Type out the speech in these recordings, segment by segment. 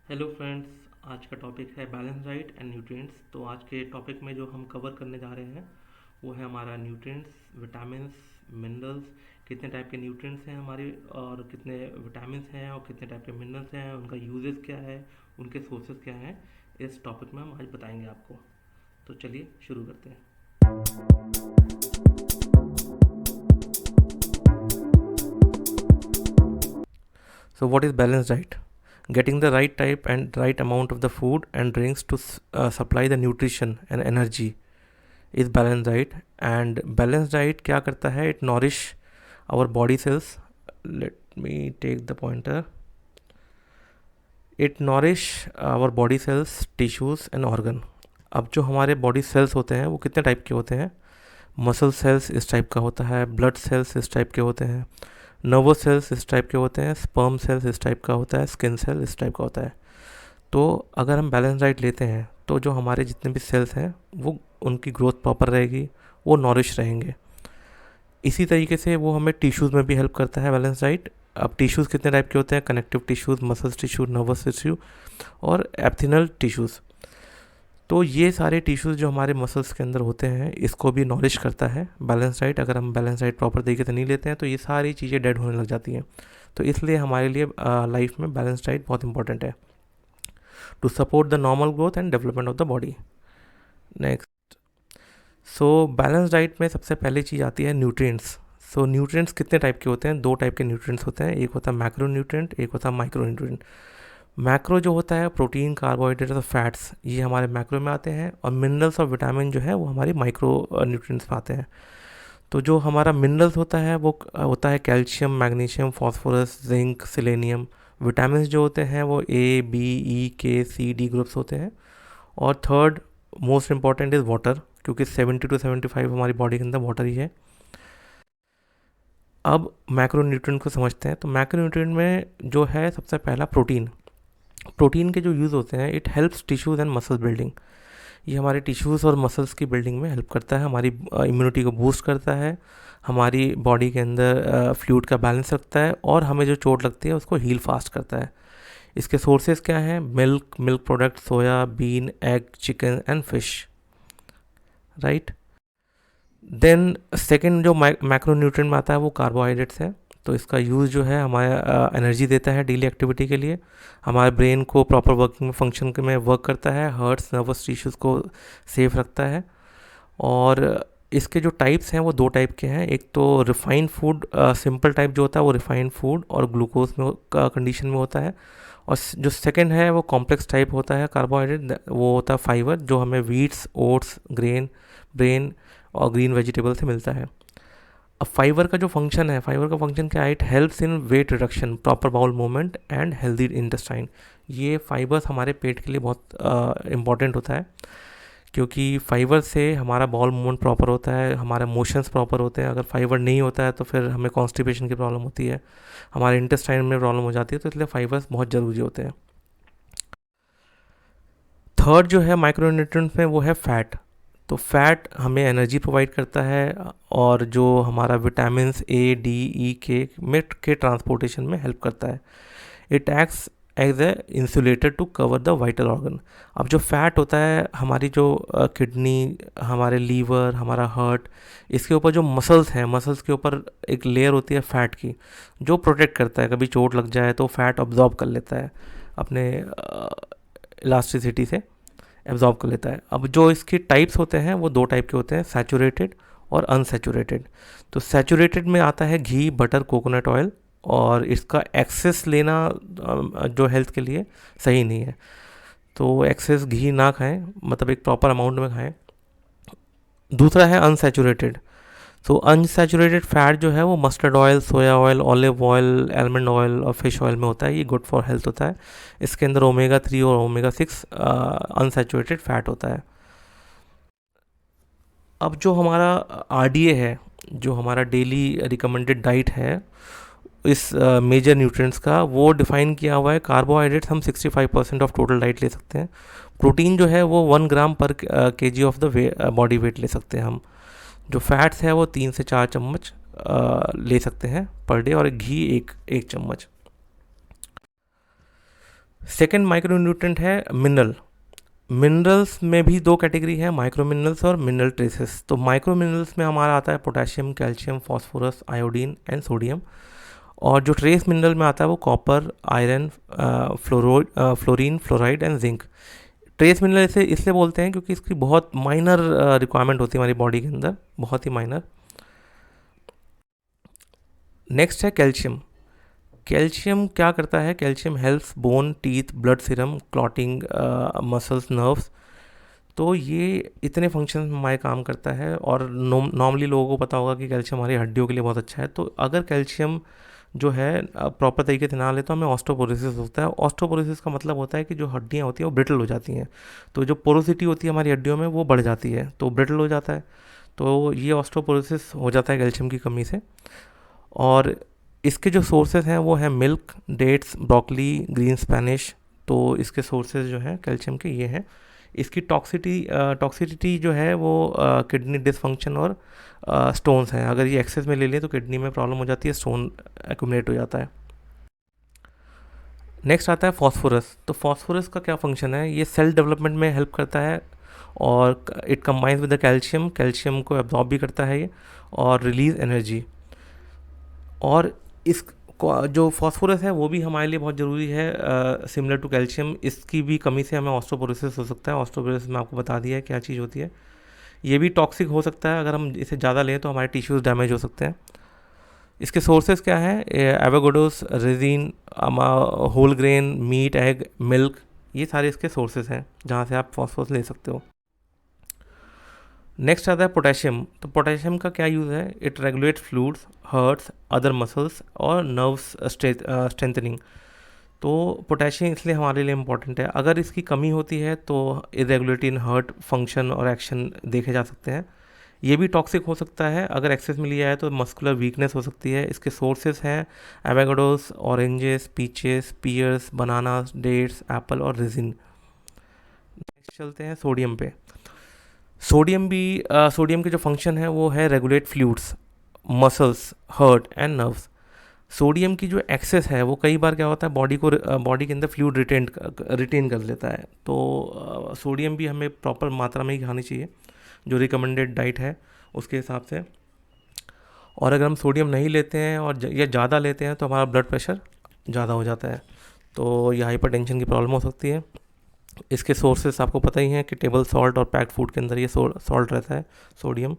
Hello friends. आज का topic है बैलेंस डाइट एंड न्यूट्रिएंट्स। तो आज के टॉपिक में जो हम कवर करने जा रहे हैं वो है हमारा न्यूट्रिएंट्स, विटामिन्स, मिनरल्स। कितने टाइप के न्यूट्रिएंट्स हैं हमारे, और कितने विटामिन्स हैं, और कितने टाइप के मिनरल्स हैं, उनका यूजेस क्या है, उनके सोर्सेज क्या हैं, इस टॉपिक में हम आज बताएंगे आपको। तो चलिए शुरू करते हैं। So, what is balanced diet? Getting the right type and right amount of the food and drinks to supply the nutrition and energy is balanced diet. And balanced diet क्या करता है? It nourish our body cells. Let me take the pointer. It nourish our body cells, tissues and organ. अब जो हमारे body cells होते हैं वो कितने टाइप के होते हैं? मसल सेल्स इस टाइप का होता है, ब्लड सेल्स इस टाइप के होते हैं, नर्वस सेल्स इस टाइप के होते हैं, स्पर्म सेल्स इस टाइप का होता है, स्किन सेल इस टाइप का होता है। तो अगर हम बैलेंस डाइट लेते हैं तो जो हमारे जितने भी सेल्स हैं वो उनकी ग्रोथ प्रॉपर रहेगी, वो नॉरिश रहेंगे। इसी तरीके से वो हमें टिश्यूज़ में भी हेल्प करता है बैलेंस डाइट। अब टिश्यूज़ कितने टाइप के होते हैं? Connective tissues, muscles tissue, nervous tissue और एप्थिनल टिश्यूज़। तो ये सारे टिश्यूज़ जो हमारे मसल्स के अंदर होते हैं इसको भी नॉरिश करता है बैलेंस डाइट। अगर हम बैलेंस डाइट प्रॉपर तरीके से नहीं लेते हैं तो ये सारी चीज़ें डेड होने लग जाती हैं। तो इसलिए हमारे लिए लाइफ में बैलेंस डाइट बहुत इंपॉर्टेंट है to support the normal growth and development of the body. Next, so balance diet में सबसे पहली चीज़ आती है न्यूट्रिएंट्स। सो न्यूट्रिएंट्स कितने टाइप के होते हैं? दो टाइप के न्यूट्रिएंट्स होते हैं, एक होता है मैक्रो न्यूट्रिएंट, एक होता है माइक्रो न्यूट्रिएंट। मैक्रो जो होता है प्रोटीन, कार्बोहाइड्रेट और फैट्स, ये हमारे मैक्रो में आते हैं, और मिनरल्स और विटामिन जो है वो हमारी माइक्रो न्यूट्रिएंट्स में आते हैं। तो जो हमारा मिनरल्स होता है वो होता है calcium, magnesium, phosphorus, zinc, selenium. Vitamin जो होते हैं वो ए, बी, ई, के, सी, डी ग्रुप्स होते हैं। और third most important is water, क्योंकि 70 to 75 हमारी बॉडी के अंदर वाटर ही है। अब मैक्रो न्यूट्रिएंट को समझते हैं। तो मैक्रो न्यूट्रिएंट में जो है सबसे पहला प्रोटीन। प्रोटीन के जो यूज़ होते हैं, it helps tissues and muscle building. ये हमारे टिश्यूज़ और मसल्स की बिल्डिंग में हेल्प करता है, हमारी इम्यूनिटी को बूस्ट करता है, हमारी बॉडी के अंदर फ्लूइड का बैलेंस रखता है, और हमें जो चोट लगती है उसको हील फास्ट करता है। इसके सोर्सेज क्या हैं? Milk, milk product, soya, bean, egg, chicken and fish, right. Then second जो मैक्रो न्यूट्रिएंट में आता है वो कार्बोहाइड्रेट्स है। तो इसका यूज़ जो है हमारा एनर्जी देता है डेली एक्टिविटी के लिए, हमारे ब्रेन को प्रॉपर वर्किंग फंक्शन में वर्क करता है, हार्ट्स, नर्वस टिश्यूज़ को सेफ रखता है। और इसके जो टाइप्स हैं वो दो टाइप के हैं। एक तो रिफाइंड फूड, सिंपल टाइप जो होता है वो रिफाइंड फूड और ग्लूकोज में कंडीशन में होता है। और जो सेकंड है वो कॉम्प्लेक्स टाइप होता है कार्बोहाइड्रेट, वो होता है फाइबर, जो हमें वीट्स, ओट्स, ब्रेन और ग्रीन वेजिटेबल से मिलता है। अब फाइबर का जो फंक्शन है, फाइबर का फंक्शन क्या है? It helps in weight reduction, proper bowel movement and healthy intestine. ये फाइबर्स हमारे पेट के लिए बहुत इंपॉर्टेंट होता है, क्योंकि फाइबर से हमारा बाउल मूवमेंट प्रॉपर होता है, हमारे मोशंस प्रॉपर होते हैं। अगर फाइबर नहीं होता है तो फिर हमें कॉन्स्टिपेशन की प्रॉब्लम होती है, हमारे इंटेस्टाइन में प्रॉब्लम हो जाती है। तो इसलिए फाइबर्स बहुत ज़रूरी होते हैं। थर्ड जो है माइक्रो न्यूट्रिएंट्स में वो है फैट। तो फैट हमें एनर्जी प्रोवाइड करता है, और जो हमारा विटामिन्स ए, डी, ई, के ट्रांसपोर्टेशन में हेल्प करता है। It acts as a insulator to cover the vital organ. अब जो फैट होता है, हमारी जो किडनी, हमारे लीवर, हमारा हार्ट, इसके ऊपर जो मसल्स हैं, मसल्स के ऊपर एक लेयर होती है फैट की, जो प्रोटेक्ट करता है। कभी चोट लग जाए तो फैट ऑब्जॉर्ब कर लेता है, अपने इलास्टिसिटी से एब्जॉर्ब कर लेता है। अब जो इसके टाइप्स होते हैं वो दो टाइप के होते हैं, सैचुरेटेड और अनसैचुरेटेड। तो सैचुरेटेड में आता है घी, बटर, कोकोनट ऑयल, और इसका एक्सेस लेना जो हेल्थ के लिए सही नहीं है। तो एक्सेस घी ना खाएं, मतलब एक प्रॉपर अमाउंट में खाएं। दूसरा है अनसैचुरेटेड। सो अनसैचुरेटेड फैट जो है वो मस्टर्ड ऑयल, सोया oil, olive oil, almond oil और फिश ऑयल में होता है। ये गुड फॉर हेल्थ होता है। इसके अंदर ओमेगा 3 और ओमेगा 6 अनसैचुरेटेड फैट होता है। अब जो हमारा आरडीए है, जो हमारा डेली रिकमेंडेड डाइट है इस मेजर न्यूट्रिएंट्स का, वो डिफाइन किया हुआ है। कार्बोहाइड्रेट्स हम 65% ऑफ टोटल डाइट ले सकते हैं। प्रोटीन जो है वो 1 ग्राम पर KG of the body weight ले सकते हैं हम। जो फैट्स है वो 3 से 4 चम्मच ले सकते हैं पर डे, और घी एक एक चम्मच। सेकेंड माइक्रो न्यूट्रेंट है मिनरल। मिनरल्स में भी दो कैटेगरी है, माइक्रो मिनरल्स और मिनरल ट्रेसेस। तो माइक्रो मिनरल्स में हमारा आता है potassium, calcium, phosphorus, iodine and sodium. और जो ट्रेस मिनरल में आता है वो copper, iron, fluorine, fluoride and zinc. Trace mineral इसे इसलिए बोलते हैं क्योंकि इसकी बहुत माइनर रिक्वायरमेंट होती है हमारी बॉडी के अंदर, बहुत ही माइनर। नेक्स्ट है कैल्शियम। कैल्शियम क्या करता है? Calcium helps bone, teeth, blood serum, clotting, muscles, nerves. तो ये इतने फंक्शन हमारे काम करता है। और नॉर्मली लोगों को पता होगा कि कैल्शियम हमारी हड्डियों के लिए बहुत अच्छा है। तो अगर कैल्शियम जो है प्रॉपर तरीके से ना ले तो हमें ऑस्टोपोरोसिस होता है। ऑस्टोपोरोसिस का मतलब होता है कि जो हड्डियाँ होती हैं वो ब्रिटल हो जाती हैं। तो जो पोरोसिटी होती है हमारी हड्डियों में वो बढ़ जाती है, तो ब्रिटल हो जाता है। तो ये ऑस्टोपोरोसिस हो जाता है कैल्शियम की कमी से। और इसके जो सोर्सेज हैं वो हैं milk, dates, broccoli, green spinach. तो इसके सोर्सेज जो हैं कैल्शियम के ये हैं। इसकी टॉक्सिसिटी जो है वो किडनी डिसफंक्शन और स्टोन्स हैं। अगर ये एक्सेस में ले लें तो किडनी में प्रॉब्लम हो जाती है, स्टोन एक्यूमुलेट हो जाता है। नेक्स्ट आता है फॉस्फोरस। तो फॉस्फोरस का क्या फंक्शन है? ये सेल डेवलपमेंट में हेल्प करता है और it combines with the calcium. Calcium को एब्जॉर्ब भी करता है ये और रिलीज एनर्जी। और इस जो फॉस्फोरस है वो भी हमारे लिए बहुत ज़रूरी है, सिमिलर टू कैल्शियम। इसकी भी कमी से हमें ऑस्टोपोरोसिस हो सकता है। ऑस्टोपोरोसिस में आपको बता दिया है क्या चीज़ होती है। ये भी टॉक्सिक हो सकता है, अगर हम इसे ज़्यादा लें तो हमारे टिश्यूज़ डैमेज हो सकते हैं। इसके सोर्सेज क्या हैं? Avocados, raisin, whole grain, meat, egg, milk, ये सारे इसके सोर्सेज हैं जहाँ से आप फॉस्फोरस ले सकते हो। नेक्स्ट आता है पोटेशियम। तो पोटेशियम का क्या यूज़ है? It regulates fluids, hearts, other muscles और नर्व्स स्ट्रेंथनिंग। तो पोटेशियम इसलिए हमारे लिए इम्पॉर्टेंट है। अगर इसकी कमी होती है तो इरेगुलेटरी इन हार्ट फंक्शन और एक्शन देखे जा सकते हैं। ये भी टॉक्सिक हो सकता है, अगर एक्सेस में लिया है तो मस्कुलर वीकनेस हो सकती है। इसके सोर्सेस हैं avocados, oranges, peaches, pears, bananas, dates, apple और रेजिन। नेक्स्ट चलते हैं सोडियम पे। सोडियम के जो फंक्शन है वो है regulate fluids, muscles, heart and nerves. Sodium की जो एक्सेस है वो कई बार क्या होता है बॉडी के अंदर फ्लूइड रिटेन कर लेता है। तो सोडियम भी हमें प्रॉपर मात्रा में ही खानी चाहिए, जो रिकमेंडेड डाइट है उसके हिसाब से। और अगर हम सोडियम नहीं लेते हैं और या ज़्यादा लेते हैं तो हमारा ब्लड प्रेशर ज़्यादा हो जाता है, तो ये हाइपरटेंशन की प्रॉब्लम हो सकती है। इसके सोर्सेस आपको पता ही हैं कि टेबल सॉल्ट और पैक्ड फूड के अंदर ये सॉल्ट रहता है, सोडियम।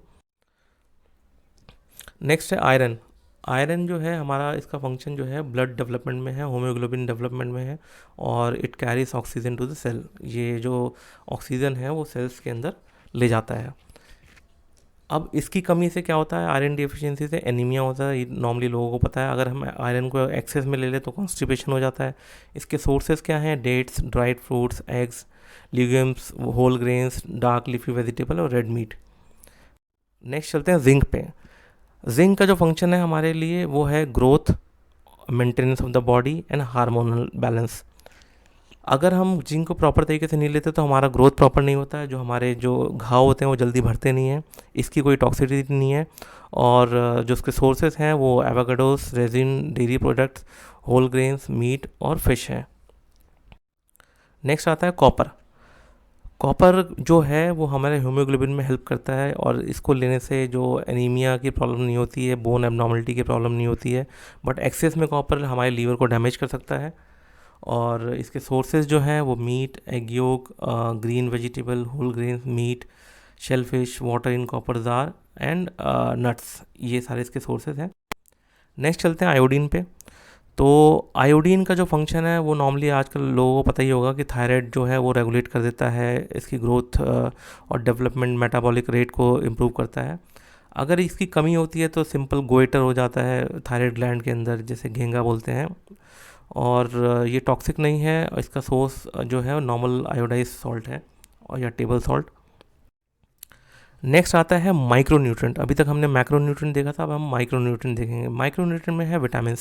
नेक्स्ट है आयरन। आयरन जो है हमारा, इसका फंक्शन जो है ब्लड डेवलपमेंट में है, होम्योग्लोबिन डेवलपमेंट में है और it carries oxygen to the cell. ये जो ऑक्सीजन है वो सेल्स के अंदर ले जाता है। अब इसकी कमी से क्या होता है? आयरन डिफिशियंसी से एनीमिया होता है, ये नॉर्मली लोगों को पता है। अगर हम आयरन को एक्सेस में ले लें तो कॉन्स्टिपेशन हो जाता है। इसके सोर्सेज क्या हैं? Dates, dried fruits, eggs, legumes, whole grains, dark leafy vegetable और रेड मीट। नेक्स्ट चलते हैं जिंक पे। जिंक का जो फंक्शन है हमारे लिए वो है growth, maintenance of the body and hormonal balance. अगर हम जिंक को प्रॉपर तरीके से नहीं लेते तो हमारा ग्रोथ प्रॉपर नहीं होता है, जो हमारे जो घाव होते हैं वो जल्दी भरते नहीं हैं। इसकी कोई टॉक्सिसिटी नहीं है। और जो उसके सोर्सेज हैं वो avocados, raisin, dairy products, whole grains, meat और फिश हैं। नेक्स्ट आता है कॉपर। कॉपर जो है वो हमारे हीमोग्लोबिन में हेल्प करता है और इसको लेने से जो एनीमिया की प्रॉब्लम नहीं होती है, बोन एबनॉर्मलिटी की प्रॉब्लम नहीं होती है। बट एक्सेस में कॉपर हमारे लीवर को डैमेज कर सकता है। और इसके सोर्सेज जो हैं वो meat, egg yolk, green vegetable, whole grain, meat, shellfish, water in copper jar and nuts, ये सारे इसके सोर्सेज हैं। नेक्स्ट चलते हैं आयोडीन पे। तो आयोडीन का जो फंक्शन है वो नॉर्मली आजकल लोगों को पता ही होगा कि थायराइड जो है वो रेगुलेट कर देता है, इसकी ग्रोथ और डेवलपमेंट, मेटाबॉलिक रेट को इम्प्रूव करता है। अगर इसकी कमी होती है तो सिंपल गोइटर हो जाता है थायराइड ग्लैंड के अंदर, जैसे घेंगा बोलते हैं। और ये टॉक्सिक नहीं है। इसका सोर्स जो है नॉर्मल आयोडाइज सॉल्ट है और या टेबल सॉल्ट। नेक्स्ट आता है माइक्रो न्यूट्रेंट। अभी तक हमने मैक्रो न्यूट्रेंट देखा था, अब हम माइक्रो न्यूट्रेंट देखेंगे। माइक्रो न्यूट्रेंट में है विटामिन।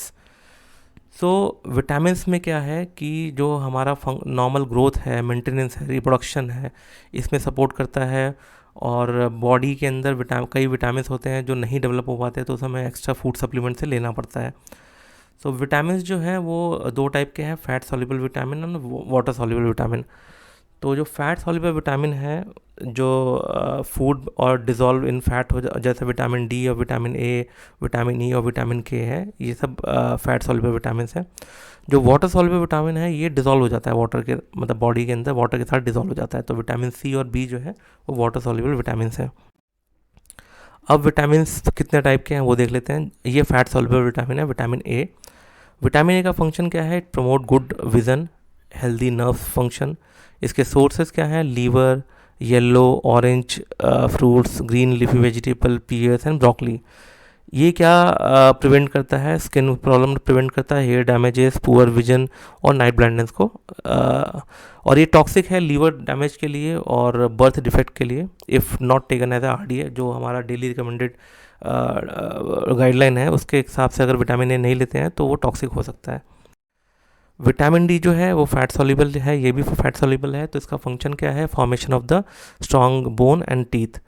सो विटामिन में क्या है कि जो हमारा नॉर्मल ग्रोथ है, मेंटेनेंस है, रिप्रोडक्शन है, इसमें सपोर्ट करता है। और बॉडी के अंदर कई विटामिन होते हैं जो नहीं डेवलप हो पाते, तो उसे हमें एक्स्ट्रा फूड सप्लीमेंट से लेना पड़ता है। तो विटामिन जो हैं वो दो टाइप के हैं, फैट सॉल्युबल विटामिन और वाटर सॉल्युबल विटामिन। तो जो फैट सॉल्युबल विटामिन है, जो फूड और डिज़ोल्व इन फैट जैसे विटामिन डी और विटामिन ए, विटामिन ई और विटामिन के है, ये सब फैट सॉल्युबल विटामिन हैं। जो वाटर सॉल्युबल विटामिन है ये डिज़ोल्व हो जाता है वाटर के, मतलब बॉडी के अंदर वाटर के साथ डिज़ोल्व हो जाता है। तो विटामिन सी और बी जो है वो वाटर सॉल्युबल विटामिन हैं। अब विटामिन कितने टाइप के हैं वो देख लेते हैं। ये फैट सॉल्युबल विटामिन है, विटामिन ए। विटामिन ए का फंक्शन क्या है? Promote good vision, healthy nerve function. इसके सोर्सेज क्या हैं? Liver, yellow orange fruits, green leafy vegetable, pears and broccoli. ये क्या प्रिवेंट करता है? स्किन प्रॉब्लम प्रिवेंट करता है, हेयर डैमेजेस, पुअर विजन और नाइट ब्लाइंडनेस को। और ये टॉक्सिक है लीवर डैमेज के लिए और बर्थ डिफेक्ट के लिए, if not taken as RDA, जो हमारा डेली रिकमेंडेड गाइडलाइन है उसके हिसाब से अगर विटामिन ए नहीं लेते हैं तो वो टॉक्सिक हो सकता है। विटामिन डी जो है वो फैट सॉल्युबल है, ये भी फैट सॉल्युबल है। तो इसका फंक्शन क्या है? Formation of the strong bone and teeth.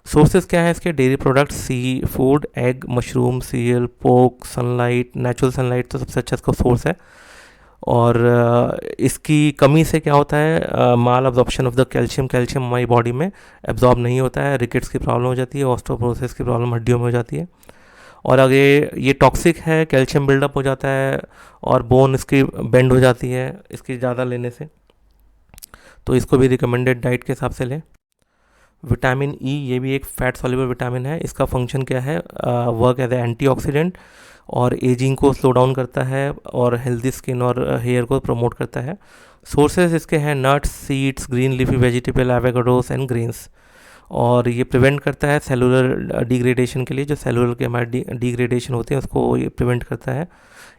Sources क्या है इसके? Dairy products, sea food, egg, mushroom, serial, पोक, सनलाइट। नेचुरल सनलाइट तो सबसे अच्छा इसका सोर्स है। और इसकी कमी से क्या होता है? Malabsorption of the calcium, calcium हमारी बॉडी में एब्जॉर्ब नहीं होता है, रिकेट्स की प्रॉब्लम हो जाती है, ऑस्टियोपोरोसिस की प्रॉब्लम हड्डियों में हो जाती है। और आगे ये टॉक्सिक है, कैल्शियम बिल्डअप हो जाता है और बोन इसकी बेंड हो जाती है इसकी ज़्यादा लेने से। तो इसको भी रिकमेंडेड डाइट के हिसाब से लें। विटामिन ई, ये भी एक फैट सॉल्युबल विटामिन है। इसका फंक्शन क्या है? वर्क एज ए एंटीऑक्सीडेंट और एजिंग को स्लो डाउन करता है और हेल्दी स्किन और हेयर को प्रमोट करता है। सोर्सेज इसके हैं nuts, seeds, green leafy vegetable, avocados and grains. और ये प्रिवेंट करता है सेलुलर डिग्रेडेशन के लिए, जो सेलुलर के हमारे डिग्रेडेशन होते हैं उसको ये प्रिवेंट करता है।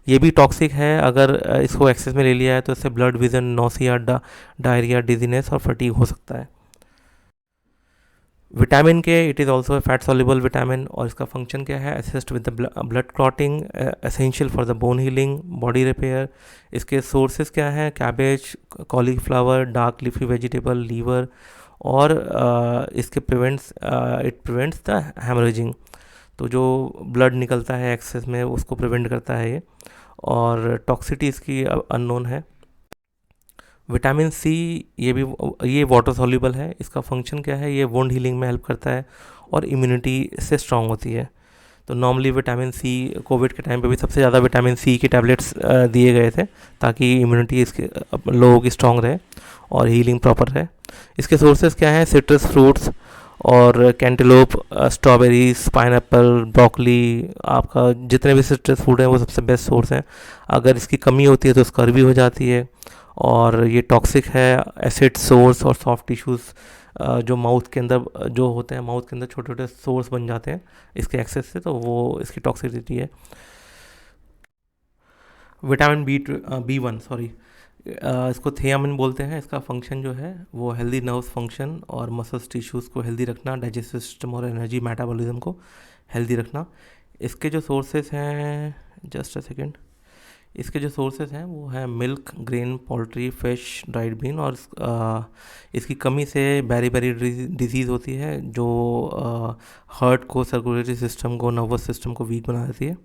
ये भी टॉक्सिक है, अगर इसको एक्सेस में ले लिया है तो इससे blurred vision, nausea, diarrhoea, dizziness और फटीग हो सकता है। Vitamin K, it is also a fat soluble vitamin और इसका फंक्शन क्या है? Assist with the blood clotting, essential for the bone healing, body repair. इसके सोर्सेज क्या हैं? Cabbage, cauliflower, dark leafy vegetable, liver. और इसके इट प्रिवेंट्स द हेमरेजिंग, तो जो ब्लड निकलता है एक्सेस में उसको प्रिवेंट करता है ये। और टॉक्सिटी इसकी अननोन है। विटामिन सी, ये वाटर सॉल्युबल है। इसका फंक्शन क्या है? ये वुंड हीलिंग में हेल्प करता है और इम्यूनिटी से स्ट्रांग होती है। तो नॉर्मली विटामिन सी, कोविड के टाइम पे भी सबसे ज़्यादा विटामिन सी के टैबलेट्स दिए गए थे ताकि इम्यूनिटी इसके लोगों की स्ट्रांग रहे और हीलिंग प्रॉपर रहे। इसके सोर्सेज क्या हैं? सिट्रस फ्रूट्स और कैंटेलोप, स्ट्रॉबेरीज, पाइनएप्पल, ब्रोकली। आपका जितने भी सिट्रस फूड हैं वो सबसे बेस्ट सोर्स हैं। अगर इसकी कमी होती है तो स्कर्वी हो जाती है। और ये टॉक्सिक है, एसिड सोर्स और सॉफ्ट टिश्यूज़ जो माउथ के अंदर जो होते हैं, माउथ के अंदर छोटे छोटे सोर्स बन जाते हैं इसके एक्सेस से, तो वो इसकी टॉक्सिसिटी है। विटामिन बी वन, सॉरी, इसको थियामिन बोलते हैं। इसका फंक्शन जो है वो हेल्दी नर्व्स फंक्शन और मसल्स टिश्यूज़ को हेल्दी रखना, डाइजेस्टिव सिस्टम और एनर्जी मेटाबॉलिज्म को हेल्दी रखना। इसके जो सोर्सेज हैं, जस्ट अ सेकेंड, इसके जो सोर्सेज हैं वो है milk, grain, poultry, fish, dried bean. और इसकी कमी से बैरी बैरी डिजीज़ होती है जो हार्ट को, सर्कुलेटरी सिस्टम को, नर्वस सिस्टम को वीक बना देती है।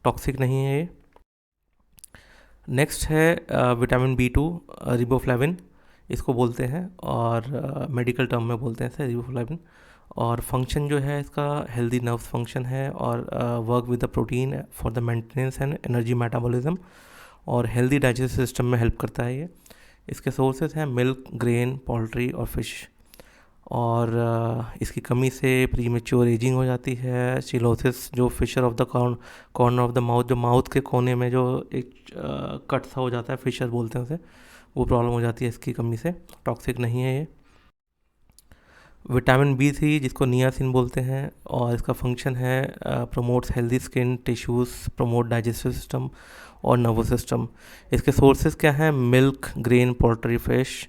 टॉक्सिक नहीं है ये। नेक्स्ट है विटामिन बी टू, रिबोफ्लाविन इसको बोलते हैं और मेडिकल टर्म में बोलते हैं इसे रिबोफ्लाविन। और फंक्शन जो है इसका हेल्दी नर्व्स फंक्शन है और work with the protein for the maintenance and energy metabolism और हेल्दी डाइजेस्टिव सिस्टम में हेल्प करता है ये। इसके सोर्सेज हैं मिल्क, ग्रेन, पोल्ट्री और फिश। और इसकी कमी से प्रीमेच्योर एजिंग हो जाती है। सिलोसिस, जो fissure of the corner of the mouth, जो माउथ के कोने में जो एक कट सा हो जाता है, फिशर बोलते हैं उसे, वो प्रॉब्लम हो जाती है इसकी कमी से। टॉक्सिक नहीं है ये। विटामिन बी3 जिसको नियासिन बोलते हैं और इसका फंक्शन है promotes healthy skin, tissues, promote digestive system और नर्वस सिस्टम। इसके सोर्सेज क्या हैं? Milk, grain, poultry, fish.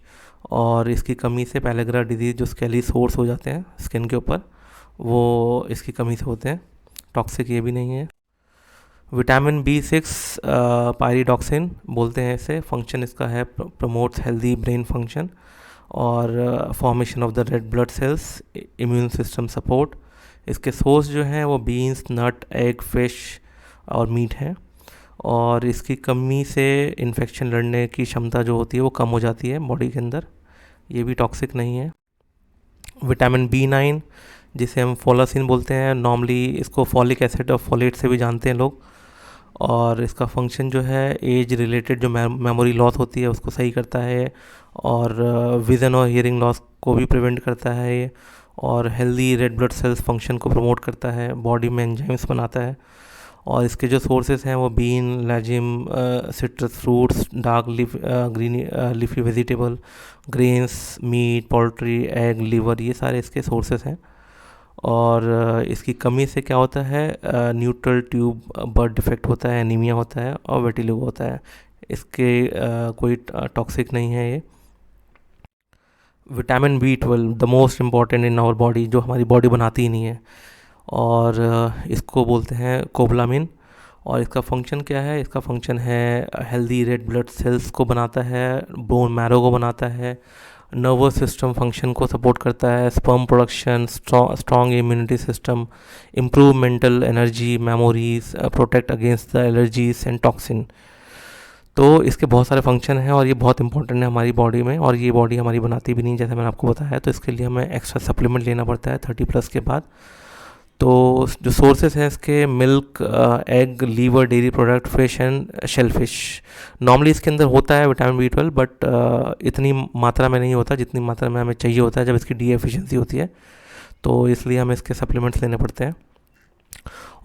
और इसकी कमी से पैलेग्रा डिजीज़, जो स्केली सोर्स हो जाते हैं स्किन के ऊपर, वो इसकी कमी से होते हैं। टॉक्सिक ये भी नहीं है। विटामिन बी6 पायरिडॉक्सिन बोलते हैं इसे। फंक्शन इसका है प्रमोट्स हेल्दी ब्रेन फंक्शन और formation of the red blood cells, immune system support. इसके सोर्स जो हैं वो बीन्स, नट, एग, फिश और मीट हैं। और इसकी कमी से इन्फेक्शन लड़ने की क्षमता जो होती है वो कम हो जाती है बॉडी के अंदर। ये भी टॉक्सिक नहीं है। विटामिन B9 जिसे हम फोलासिन बोलते हैं, नॉर्मली इसको फॉलिक एसिड और फोलेट से भी जानते हैं लोग। और इसका फंक्शन जो है एज रिलेटेड जो मेमोरी लॉस होती है उसको सही करता है, और विज़न और हियरिंग लॉस को भी प्रिवेंट करता है ये। और healthy red blood cells function को प्रमोट करता है, बॉडी में एंजाइम्स बनाता है। और इसके जो सोर्सेज हैं वो bean, legume, citrus fruits, dark leaf, green leafy vegetable, grains, meat, poultry, egg, liver, ये सारे इसके सोर्सेज हैं। और इसकी कमी से क्या होता है, न्यूट्रल ट्यूब बर्थ डिफेक्ट होता है, एनीमिया होता है और वेटिलिगो होता है। इसके कोई टॉक्सिक नहीं है ये। Vitamin B12 the most important in our body, जो हमारी बॉडी बनाती ही नहीं है। और इसको बोलते हैं कोबलामिन। और इसका फंक्शन क्या है, इसका फंक्शन है हेल्दी रेड ब्लड सेल्स को बनाता है, बोन मैरो को बनाता है, नर्वस सिस्टम फंक्शन को सपोर्ट करता है, sperm production, strong immunity system, improve mental energy, memories, protect against the allergies and toxin. तो इसके बहुत सारे फंक्शन हैं और ये बहुत इंपॉर्टेंट है हमारी बॉडी में। और ये बॉडी हमारी बनाती भी नहीं, जैसे मैंने आपको बताया, तो इसके लिए हमें एक्स्ट्रा सप्लीमेंट लेना पड़ता है 30+ के बाद। तो जो सोर्सेस हैं इसके, milk, egg, liver, dairy product, fish and shellfish. Normally इसके अंदर होता है विटामिन B12, बट इतनी मात्रा में नहीं होता जितनी मात्रा में हमें चाहिए होता है जब इसकी डी एफिशिएंसी होती है। तो इसलिए हमें इसके सप्लीमेंट्स लेने पड़ते हैं।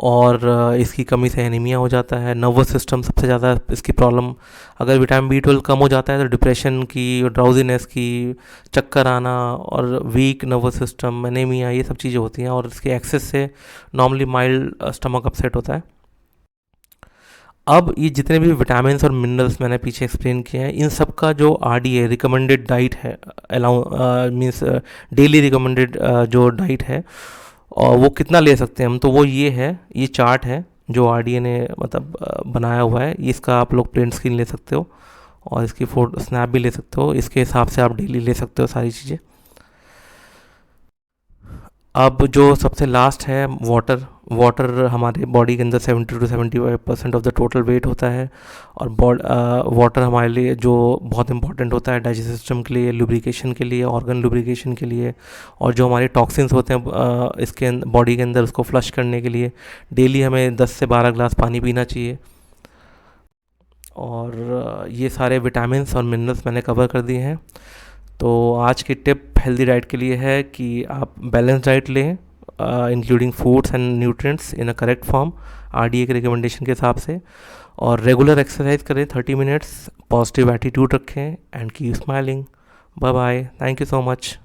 और इसकी कमी से एनीमिया हो जाता है, नर्वस सिस्टम सबसे ज़्यादा इसकी प्रॉब्लम। अगर विटामिन B12 कम हो जाता है तो डिप्रेशन की, ड्राउजीनेस की, चक्कर आना और वीक नर्वस सिस्टम, एनीमिया, ये सब चीज़ें होती हैं। और इसके एक्सेस से नॉर्मली माइल्ड स्टमक अपसेट होता है। अब ये जितने भी विटामिन और मिनरल्स मैंने पीछे एक्सप्लेन किए हैं, इन सब का जो RDA रिकमेंडेड डाइट है, अलाउ मीन्स डेली रिकमेंडेड जो डाइट है, और वो कितना ले सकते हैं हम, तो वो ये है, ये चार्ट है जो RDA ने मतलब बनाया हुआ है। इसका आप लोग प्रिंट स्क्रीन ले सकते हो और इसकी फोटो स्नैप भी ले सकते हो। इसके हिसाब से आप डेली ले सकते हो सारी चीज़ें। अब जो सबसे लास्ट है, वाटर। वाटर हमारे बॉडी के अंदर 70 to 75% of the total weight होता है। और वाटर हमारे लिए जो बहुत इंपॉर्टेंट होता है डाइजेस्ट सिस्टम के लिए, लुब्रिकेशन के लिए, ऑर्गन लुब्रिकेशन के लिए। और जो हमारे टॉक्सिन्स होते हैं इसके बॉडी के अंदर, उसको फ्लश करने के लिए डेली हमें 10 से 12 ग्लास पानी पीना चाहिए। और ये सारे विटामिन्स और मिनरल्स मैंने कवर कर दिए हैं। तो आज की टिप हेल्दी डाइट के लिए है कि आप बैलेंस डाइट लें, including foods and nutrients in a correct form, RDA के रिकमेंडेशन के हिसाब से। और रेगुलर एक्सरसाइज करें 30 मिनट्स, पॉजिटिव एटीट्यूड रखें and keep smiling. Bye bye, thank you so much.